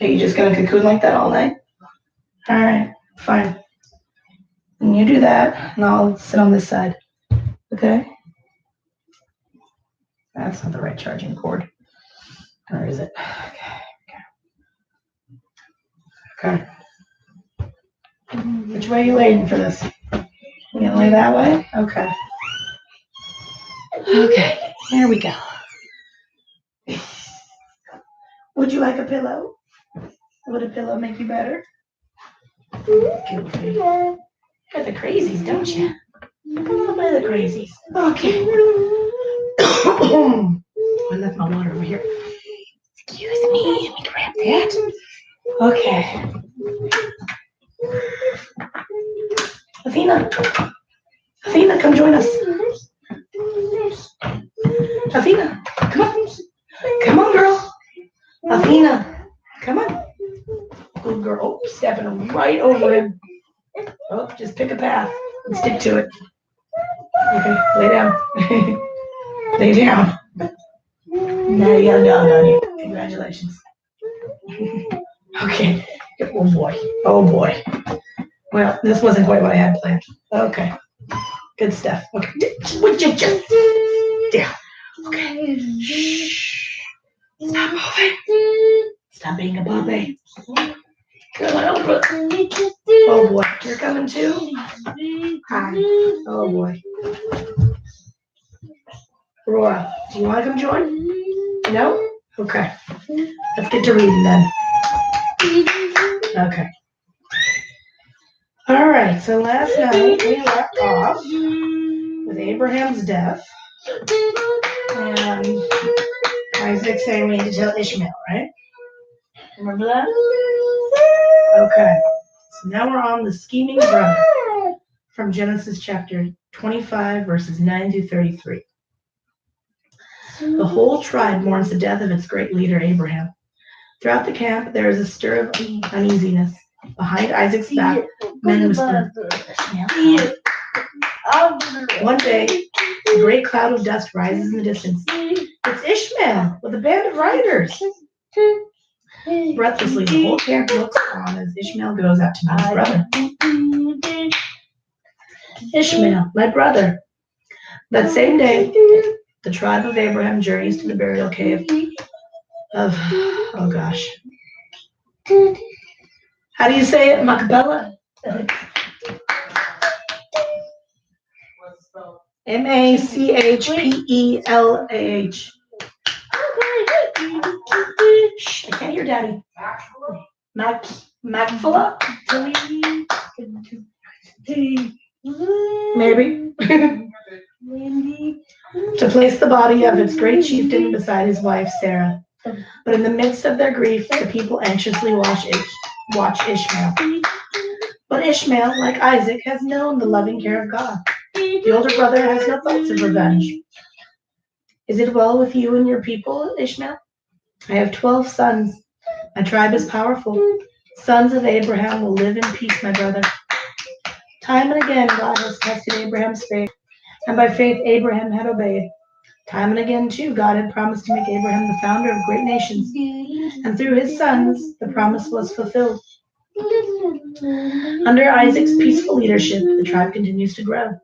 Are you just gonna cocoon like that all night? All right, fine. And you do that, and I'll sit on this side. Okay? That's not the right charging cord. Or is it? Okay. Which way are you laying for this? You gonna lay that way? Okay. Okay, here we go. Would you like a pillow? Would a pillow make you better? Guilty. You got the crazies, don't you? Come on, play the crazies. Okay. I left my water over here. Excuse me, let me grab that. Okay. Athena, come join us. Athena, come on. Come on, girl. Athena, come on. Good girl. Oh, stepping right over him. Oh, just pick a path and stick to it. Okay, lay down. Lay down. Now you got a dog on you. Congratulations. Okay. Oh boy. Oh boy. Well, this wasn't quite what I had planned. Okay. Good stuff. Okay. Would you just? Yeah. Okay. Shh. Stop moving. Stop being a puppy. Come on. Oh boy. You're coming too? Hi. Oh boy. Aurora, do you want to come join? No? Okay. Let's get to reading then. Okay. All right, so last night we left off with Abraham's death and Isaac saying we need to tell Ishmael, right? Remember that? Okay. So now we're on the scheming brother from Genesis chapter 25, verses 9 through 33. The whole tribe mourns the death of its great leader, Abraham. Throughout the camp, there is a stir of uneasiness. Behind Isaac's back, men whisper. One day, a great cloud of dust rises in the distance. It's Ishmael with a band of riders. Breathlessly, the whole camp looks on as Ishmael goes out to meet his brother. Ishmael, my brother. That same day, the tribe of Abraham journeys to the burial cave of, oh gosh. How do you say it? Machpelah? Machpelah. Shh, I can't hear Daddy. Machpelah? Maybe. To place the body of its great chieftain beside his wife Sarah. But in the midst of their grief, the people anxiously watch Ishmael. But Ishmael, like Isaac, has known the loving care of God. The older brother has no thoughts of revenge. Is it well with you and your people, Ishmael? I have 12 sons. My tribe is powerful. Sons of Abraham will live in peace, my brother. Time and again, God has tested Abraham's faith, and by faith, Abraham had obeyed. Time and again, too, God had promised to make Abraham the founder of great nations, and through his sons, the promise was fulfilled. Under Isaac's peaceful leadership, the tribe continues to grow.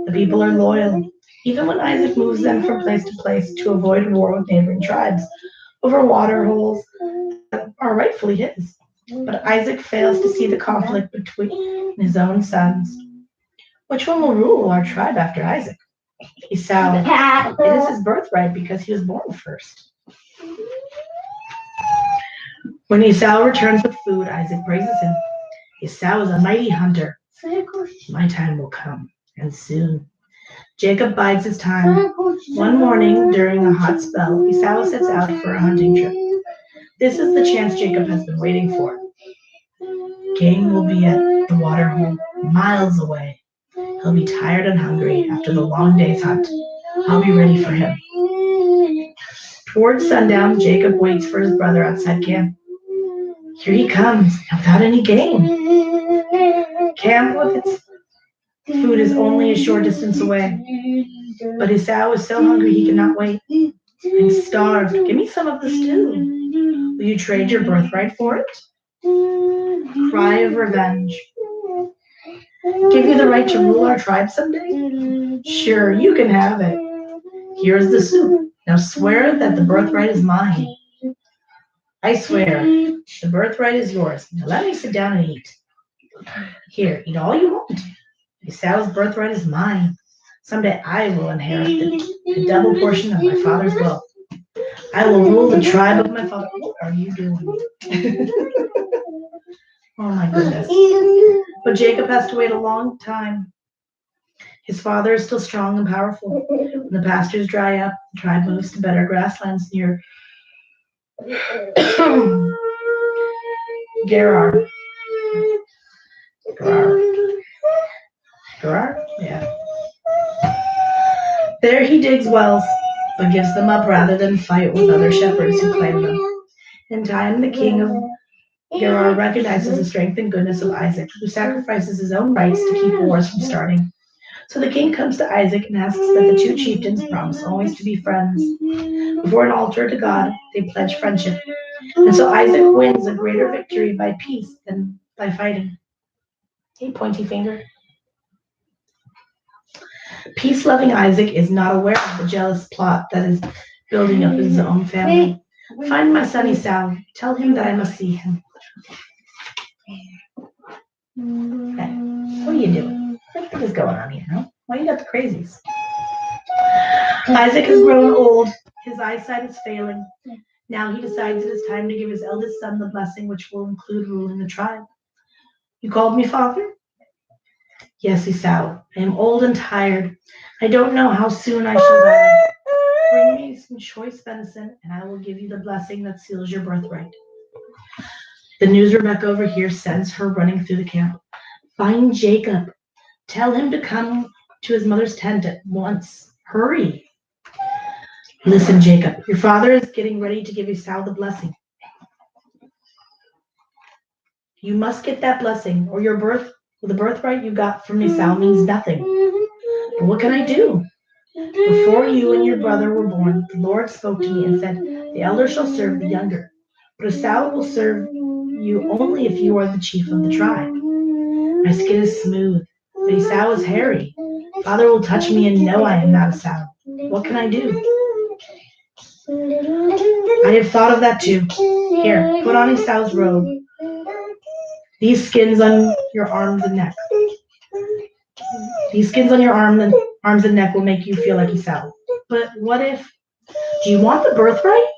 The people are loyal, even when Isaac moves them from place to place to avoid war with neighboring tribes over water holes that are rightfully his. But Isaac fails to see the conflict between his own sons. Which one will rule our tribe after Isaac? Esau. It is his birthright because he was born first. When Esau returns with food, Isaac praises him. Esau is a mighty hunter. My time will come, and soon. Jacob bides his time. One morning, during a hot spell, Esau sets out for a hunting trip. This is the chance Jacob has been waiting for. Game will be at the water hole, miles away. He'll be tired and hungry after the long day's hunt. I'll be ready for him. Towards sundown, Jacob waits for his brother outside camp. Here he comes, without any game. Camp with its food is only a short distance away. But Esau is so hungry he cannot wait. I'm starved. Give me some of the stew. Will you trade your birthright for it? Cry of revenge. Give you the right to rule our tribe someday? Sure, you can have it. Here's the soup. Now swear that the birthright is mine. I swear, the birthright is yours. Now let me sit down and eat. Here, eat all you want. Esau's birthright is mine. Someday I will inherit the double portion of my father's wealth. I will rule the tribe of my father. What are you doing? Oh my goodness. But Jacob has to wait a long time. His father is still strong and powerful. When the pastures dry up, the tribe moves to better grasslands near Gerar. Gerar? Yeah. There he digs wells, but gives them up rather than fight with other shepherds who claim them. In time, the king of Gerar recognizes the strength and goodness of Isaac, who sacrifices his own rights to keep wars from starting. So the king comes to Isaac and asks that the two chieftains promise always to be friends. Before an altar to God, they pledge friendship. And so Isaac wins a greater victory by peace than by fighting. Hey, pointy finger. Peace-loving Isaac is not aware of the jealous plot that is building up in his own family. Find my son Esau. Tell him that I must see him. Hey, what are you doing? What is going on here, huh? Why you got the crazies? Isaac has grown old. His eyesight is failing. Now he decides it is time to give his eldest son the blessing which will include ruling the tribe. You called me father? Yes, Esau. I am old and tired. I don't know how soon I shall die. Bring me some choice venison, and I will give you the blessing that seals your birthright. The news Rebecca overhears sends her running through the camp. Find Jacob. Tell him to come to his mother's tent at once. Hurry. Listen, Jacob, your father is getting ready to give Esau the blessing. You must get that blessing, or the birthright you got from Esau means nothing. But what can I do? Before you and your brother were born, the Lord spoke to me and said, the elder shall serve the younger, but Esau will serve you only if you are the chief of the tribe. My skin is smooth, but Esau is hairy. Father will touch me and know I am not Esau. What can I do? I have thought of that too. Here, put on Esau's robe. These skins on your arms and neck. These skins on your arms and neck will make you feel like Esau. But what if? Do you want the birthright?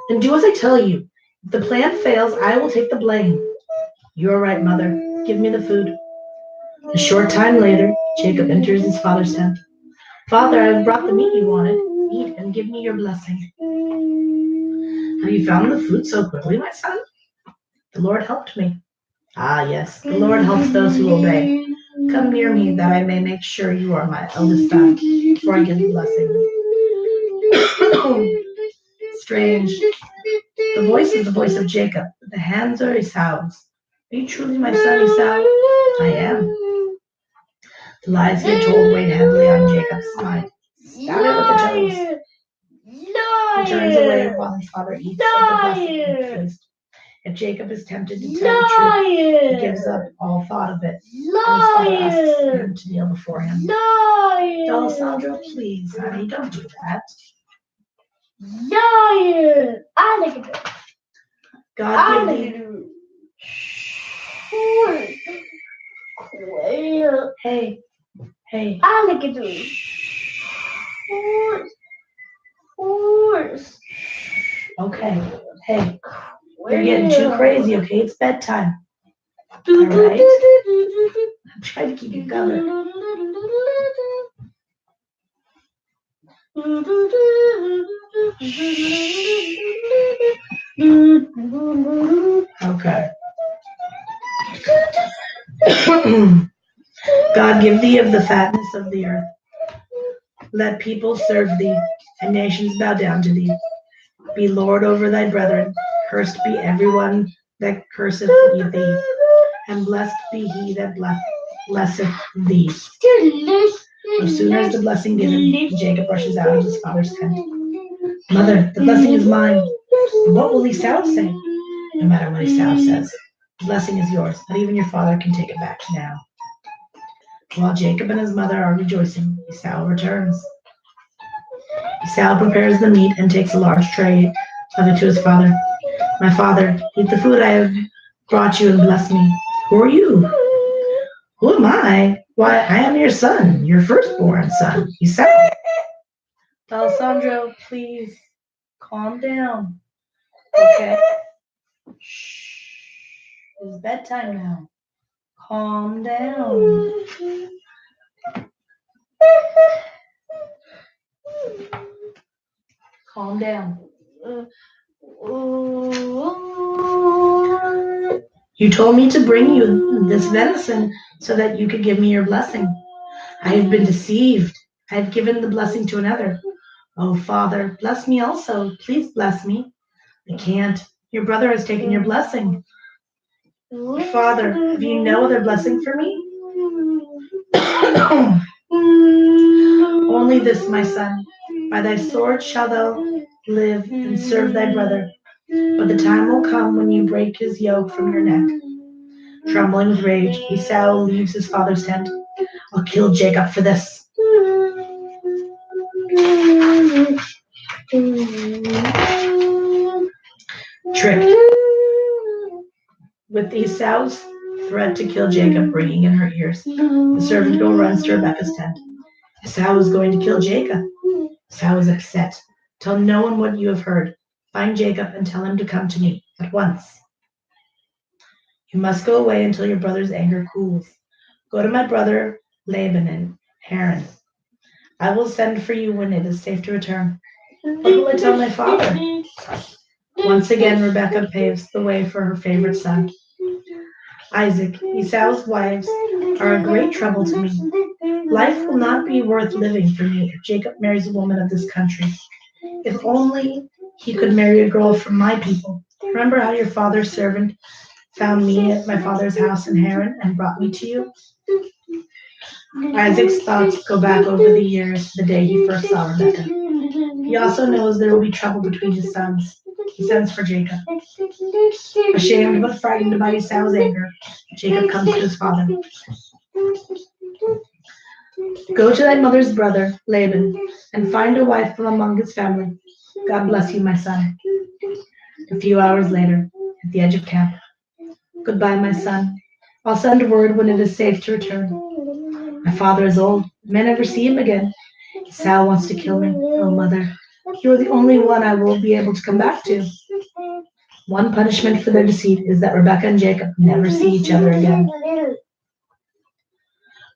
Then do as I tell you. If the plan fails, I will take the blame. You're right, mother. Give me the food. A short time later, Jacob enters his father's tent. Father, I have brought the meat you wanted. Eat and give me your blessing. Have you found the food so quickly, my son? The Lord helped me. Ah, yes, the Lord helps those who obey. Come near me that I may make sure you are my eldest son before I give the blessing. Strange. The voice is the voice of Jacob. The hands are Esau's. Are you truly my son, Esau? I am. The lies he had told weighed heavily on Jacob's mind. Stab it with the toes. He turns away while his father eats of the blessing and the feast. If Jacob is tempted to tell the truth, he gives up all thought of it. And his father asks him to kneel before him. Alessandro, please, honey, don't do that. Liar! God give thee. Hey. Alligator. Horse. Okay. Hey. You're getting too crazy, okay? It's bedtime. All right? I'm trying to keep you covered. Okay. God, give thee of the fatness of the earth. Let people serve thee, and nations bow down to thee. Be Lord over thy brethren. Cursed be everyone that curseth thee, and blessed be he that blesseth thee. As soon as the blessing given, Jacob rushes out of his father's tent. Mother, the blessing is mine. And what will Esau say? No matter what Esau says, the blessing is yours, but even your father can take it back now. While Jacob and his mother are rejoicing, Esau returns. Esau prepares the meat and takes a large tray of it to his father. My father, eat the food I have brought you and bless me. Who are you? Who am I? Why, I am your son, your firstborn son, Esau. Alessandro, please calm down. Okay. Shh. It's bedtime now. Calm down. Calm down. You told me to bring you this venison so that you could give me your blessing. I have been deceived. I have given the blessing to another. Oh, Father, bless me also. Please bless me. I can't. Your brother has taken your blessing. Father, have you no other blessing for me? Only this, my son. By thy sword shalt thou live and serve thy brother. But the time will come when you break his yoke from your neck. Trembling with rage, Esau leaves his father's tent. I'll kill Jacob for this. Tricked with Esau's threat to kill Jacob ringing in her ears, the servant girl runs to Rebekah's tent. Esau is going to kill Jacob. Esau is upset. Tell no one what you have heard. Find Jacob and tell him to come to me at once. You must go away until your brother's anger cools. Go to my brother Laban in Haran. I will send for you when it is safe to return. What will I tell my father? Once again, Rebekah paves the way for her favorite son. Isaac, Esau's wives are a great trouble to me. Life will not be worth living for me if Jacob marries a woman of this country. If only he could marry a girl from my people. Remember how your father's servant found me at my father's house in Haran and brought me to you? Isaac's thoughts go back over the years, the day he first saw Rebekah. He also knows there will be trouble between his sons. He sends for Jacob. Ashamed but frightened by Esau's anger, Jacob comes to his father. Go to thy mother's brother, Laban, and find a wife from among his family. God bless you, my son. A few hours later, at the edge of camp. Goodbye, my son. I'll send word when it is safe to return. My father is old. I may never see him again. Esau wants to kill me. Oh, mother, you are the only one I will be able to come back to. One punishment for their deceit is that Rebekah and Jacob never see each other again.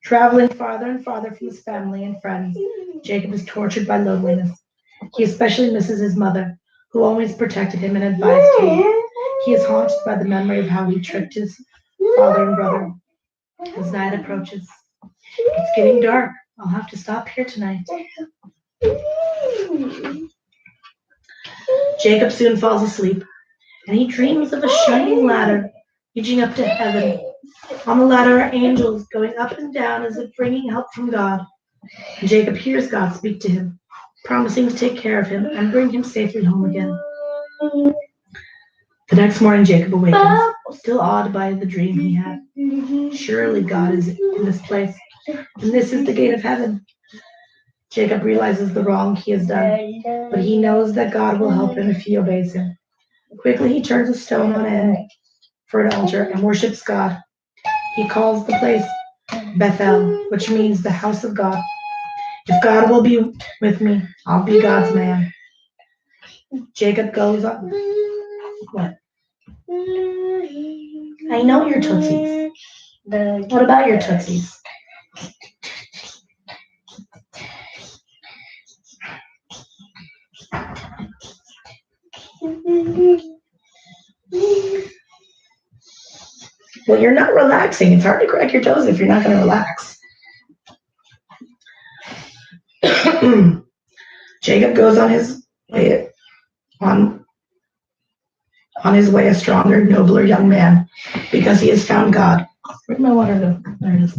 Traveling farther and farther from his family and friends, Jacob is tortured by loneliness. He especially misses his mother, who always protected him and advised him. He is haunted by the memory of how he tricked his father and brother. As night approaches, it's getting dark. I'll have to stop here tonight. Jacob soon falls asleep, and he dreams of a shining ladder reaching up to heaven. On the ladder are angels going up and down as if bringing help from God. And Jacob hears God speak to him, promising to take care of him and bring him safely home again. The next morning, Jacob awakens, still awed by the dream he had. Surely God is in this place, and this is the gate of heaven. Jacob realizes the wrong he has done, but he knows that God will help him if he obeys him. Quickly, he turns a stone on end for an altar and worships God. He calls the place Bethel, which means the house of God. If God will be with me, I'll be God's man. Jacob goes on. What? I know your tootsies. What about your tootsies? Well, you're not relaxing. It's hard to crack your toes if you're not going to relax. Jacob goes on his way on his way a stronger, nobler young man, because he has found God. Where'd my water go? There it is.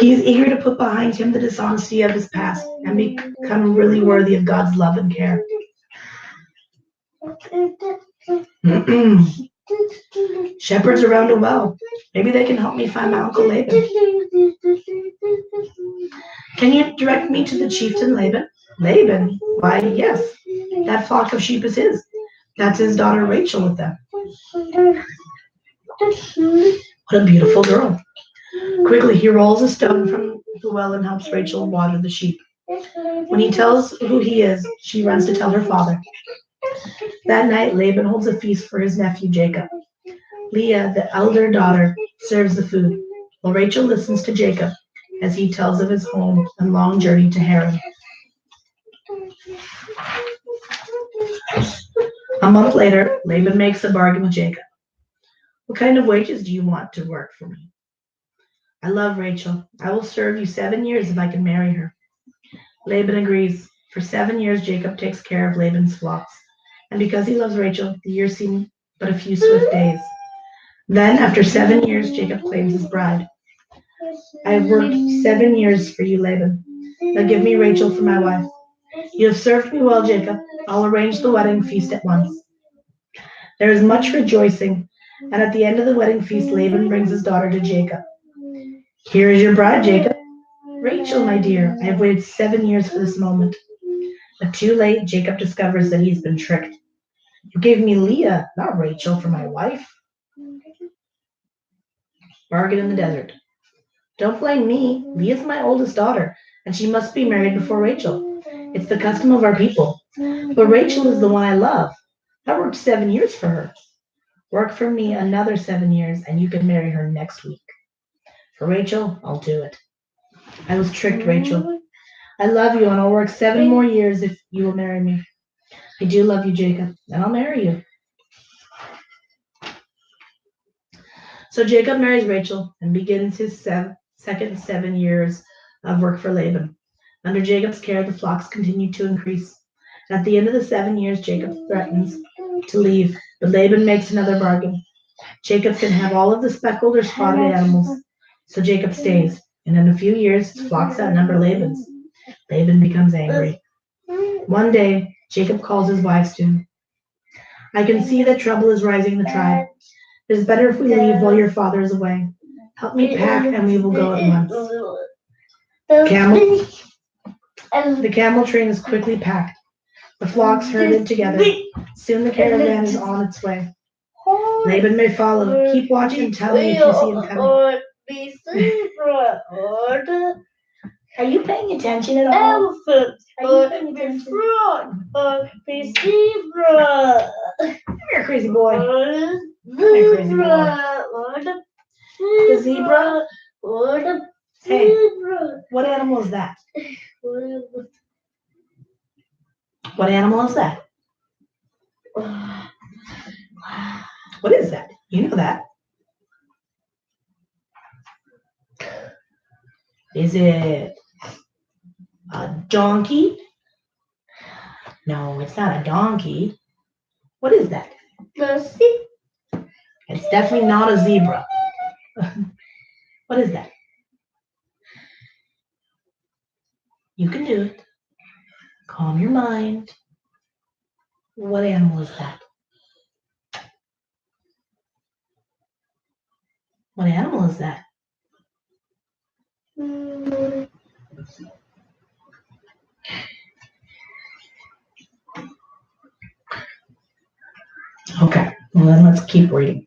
He is eager to put behind him the dishonesty of his past and become really worthy of God's love and care. Shepherds around a well. Maybe they can help me find my Uncle Laban. Can you direct me to the chieftain Laban? Laban? Why, yes. That flock of sheep is his. That's his daughter Rachel with them. What a beautiful girl. Quickly, he rolls a stone from the well and helps Rachel water the sheep. When he tells who he is, she runs to tell her father. That night, Laban holds a feast for his nephew Jacob. Leah, the elder daughter, serves the food, while Rachel listens to Jacob as he tells of his home and long journey to Haran. A month later, Laban makes a bargain with Jacob. What kind of wages do you want to work for me? I love Rachel. I will serve you 7 years if I can marry her. Laban agrees. For 7 years, Jacob takes care of Laban's flocks. And because he loves Rachel, the years seem but a few swift days. Then, after 7 years, Jacob claims his bride. I have worked 7 years for you, Laban. Now give me Rachel for my wife. You have served me well, Jacob. I'll arrange the wedding feast at once. There is much rejoicing, and at the end of the wedding feast, Laban brings his daughter to Jacob. Here is your bride, Jacob. Rachel, my dear, I have waited 7 years for this moment. But too late, Jacob discovers that he's been tricked. You gave me Leah, not Rachel, for my wife. Bargain in the desert. Don't blame me. Leah's my oldest daughter, and she must be married before Rachel. It's the custom of our people. But Rachel is the one I love. I worked 7 years for her. Work for me another 7 years, and you can marry her next week. For Rachel, I'll do it. I was tricked, Rachel. I love you, and I'll work 7 more years if you will marry me. I do love you, Jacob, and I'll marry you. So Jacob marries Rachel and begins his second 7 years of work for Laban. Under Jacob's care, the flocks continued to increase. At the end of the 7 years, Jacob threatens to leave, but Laban makes another bargain. Jacob can have all of the speckled or spotted animals. So Jacob stays, and in a few years, his flocks outnumber Laban's. Laban becomes angry. One day, Jacob calls his wives to him. I can see that trouble is rising in the tribe. It is better if we leave while your father is away. Help me pack, and we will go at once. The camel train is quickly packed. The flocks herded together. Soon the caravan is on its way. Laban may follow. Keep watch and tell me if you see him coming. Are you paying attention at all? Elephant, Are you paying attention? frog, zebra, Come here, crazy boy. crazy The zebra? Hey, what animal is that? What animal is that? What is that? You know that. Is it a donkey? No, it's not a donkey. What is that? It's definitely not a zebra. What is that? You can do it. Calm your mind. What animal is that? What animal is that? Okay, well then let's keep reading.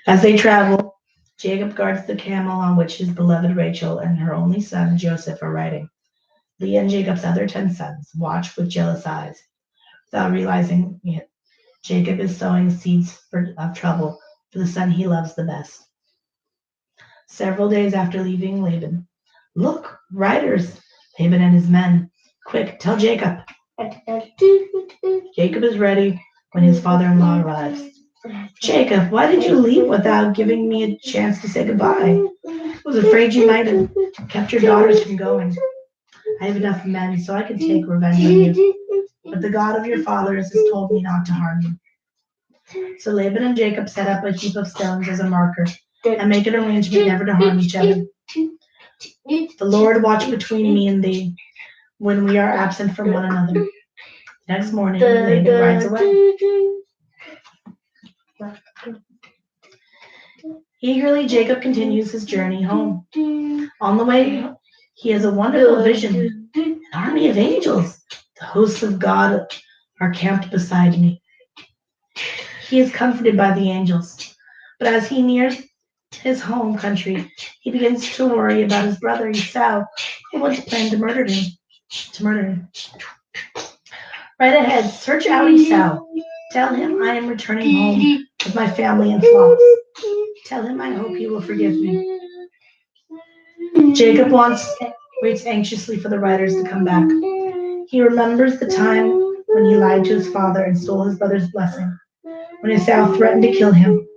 As they travel, Jacob guards the camel on which his beloved Rachel and her only son Joseph are riding. Leah and Jacob's other 10 sons watch with jealous eyes. Without realizing it, Jacob is sowing seeds of trouble for the son he loves the best. Several days after leaving Laban, look, riders, Laban and his men. Quick, tell Jacob. Jacob is ready when his father-in-law arrives. Jacob, why did you leave without giving me a chance to say goodbye? I was afraid you might have kept your daughters from going. I have enough men so I can take revenge on you. But the God of your fathers has told me not to harm you. So Laban and Jacob set up a heap of stones as a marker and make an arrangement never to harm each other. The Lord watch between me and thee when we are absent from one another. Next morning, Laban rides away. Eagerly, Jacob continues his journey home. On the way, he has a wonderful vision. An army of angels, the hosts of God, are camped beside me. He is comforted by the angels, but as he nears his home country, he begins to worry about his brother Esau, who once planned to murder him. Right ahead, search out Esau. Tell him I am returning home with my family and flocks. Tell him I hope he will forgive me. Jacob waits anxiously for the riders to come back. He remembers the time when he lied to his father and stole his brother's blessing, when Esau threatened to kill him.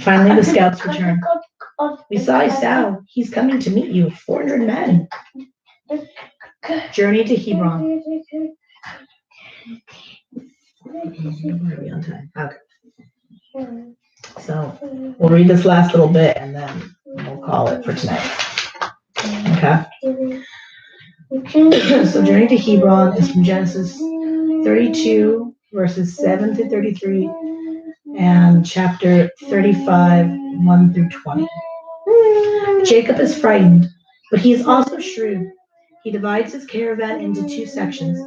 Finally, the scouts return. We saw Esau. He's coming to meet you. 400 men. Journey to Hebron. On time. Okay. So we'll read this last little bit and then we'll call it for tonight. Okay. So Journey to Hebron is from Genesis 32, verses 7 to 33, and chapter 35, 1 through 20. Jacob is frightened, but he is also shrewd. He divides his caravan into two sections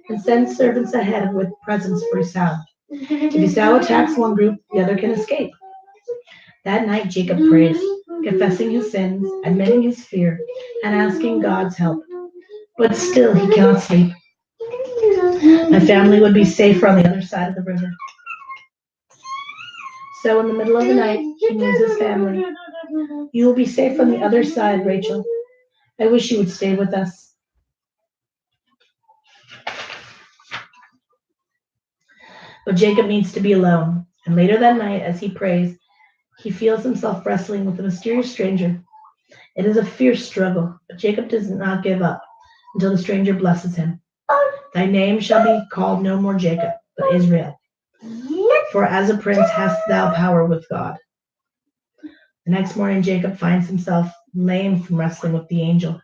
and sends servants ahead with presents for Esau. If Esau attacks one group, the other can escape. That night Jacob prays, confessing his sins, admitting his fear, and asking God's help. But still he cannot sleep. My family would be safer on the other side of the river. So in the middle of the night, he moves his family. You will be safe on the other side, Rachel. I wish you would stay with us. But Jacob needs to be alone, and later that night, as he prays, he feels himself wrestling with a mysterious stranger. It is a fierce struggle, but Jacob does not give up until the stranger blesses him. Thy name shall be called no more Jacob, but Israel. For as a prince hast thou power with God. The next morning, Jacob finds himself lame from wrestling with the angel.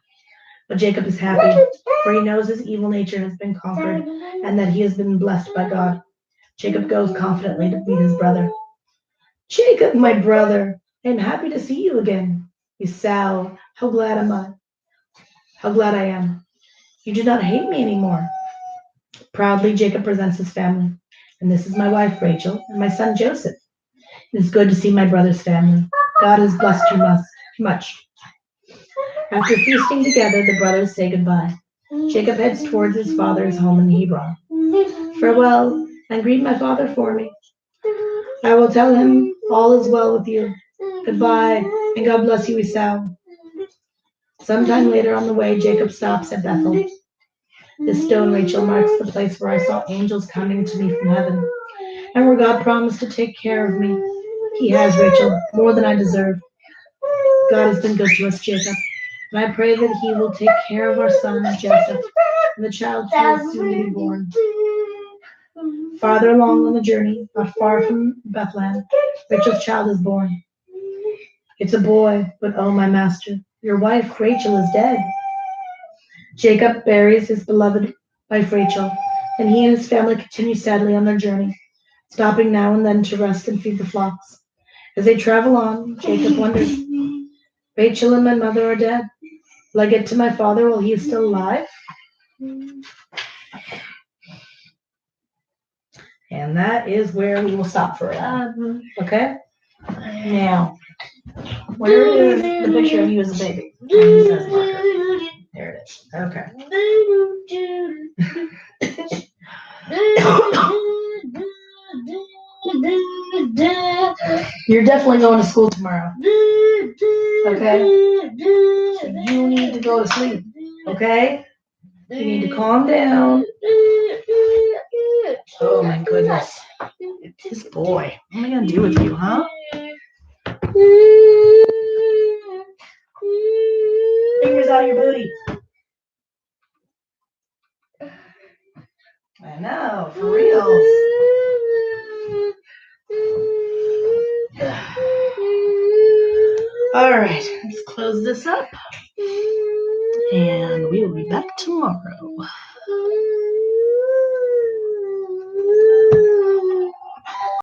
But Jacob is happy, for he knows his evil nature has been conquered and that he has been blessed by God. Jacob goes confidently to meet his brother. Jacob, my brother, I am happy to see you again. Esau, how glad I am. You do not hate me anymore. Proudly, Jacob presents his family. And this is my wife, Rachel, and my son, Joseph. It is good to see my brother's family. God has blessed you much. After feasting together, the brothers say goodbye. Jacob heads towards his father's home in Hebron. Farewell, and greet my father for me. I will tell him all is well with you. Goodbye, and God bless you, Esau. Sometime later on the way, Jacob stops at Bethel. This stone, Rachel, marks the place where I saw angels coming to me from heaven, and where God promised to take care of me. He has, Rachel, more than I deserve. God has been good to us, Jacob, and I pray that he will take care of our son, Joseph, and the child who is soon to be born. Farther along on the journey, not far from Bethlehem, Rachel's child is born. It's a boy, but oh, my master, your wife, Rachel, is dead. Jacob buries his beloved wife, Rachel, and he and his family continue sadly on their journey, stopping now and then to rest and feed the flocks. As they travel on, Jacob wonders, Rachel and my mother are dead. Will I get to my father while he is still alive? And that is where we will stop for now. Okay? Now, where is the picture of you as a baby? There it is. Okay. You're definitely going to school tomorrow. Okay? So you need to go to sleep. Okay? You need to calm down. Oh my goodness. This boy. What am I going to do with you, huh? Fingers out of your booty. I know, for real. All right, let's close this up, and we will be back tomorrow.